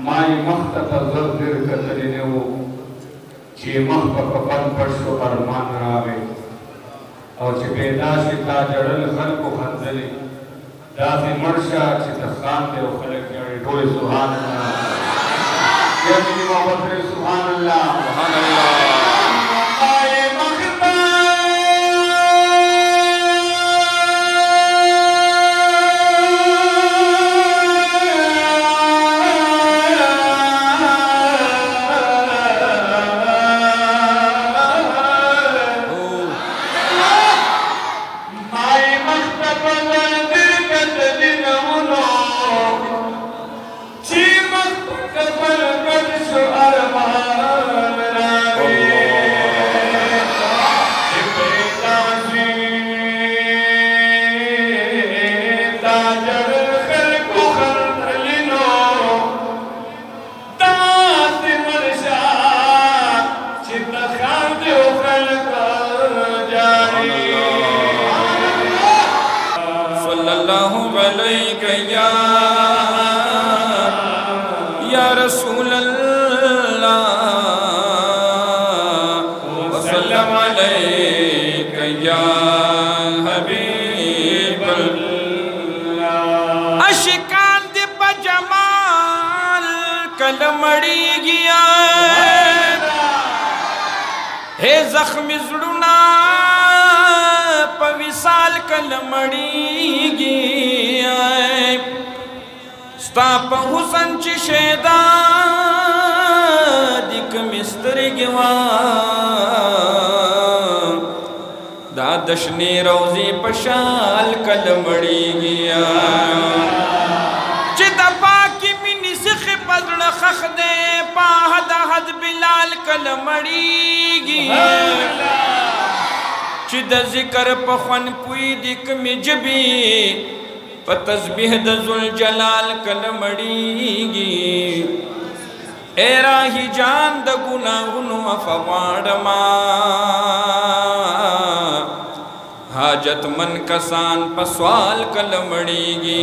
مای مخته زر زر کتلی نه و چې مخ په کفن پټ شو ارمان راغی او چې پیدا شي تا جړل خلکو خندلې داسې مړ شه چې ته خاندې او خلک ژاړي ټولې سبحان الله یا مینې محمد پرې سبحان الله سبحان الله या रसूल अल्लाह वसल्लम अलैका या हबीब अल्लाह अशिकान दे बजमाल कलमड़ी गया हे जख्मी जुड़ना पविसाल कलमड़ी गया स्ता पे हुसन ची शेदा दिक मिस्त्री गिवा दादशनी रोजी पशाल कलमड़ी गया चिदा पाकी मिनी सिख पजड़ खख दे पाहद हद बिलाल कलमड़ी गया चिदा जिक्र पखवन पुई दिक मिजबी तस्बीह दजुल जलाल कलमड़ीगी एरा ही जान द गुनाहुनु अफवाड़मा हाजत मन कसान पसवाल कलमड़ीगी।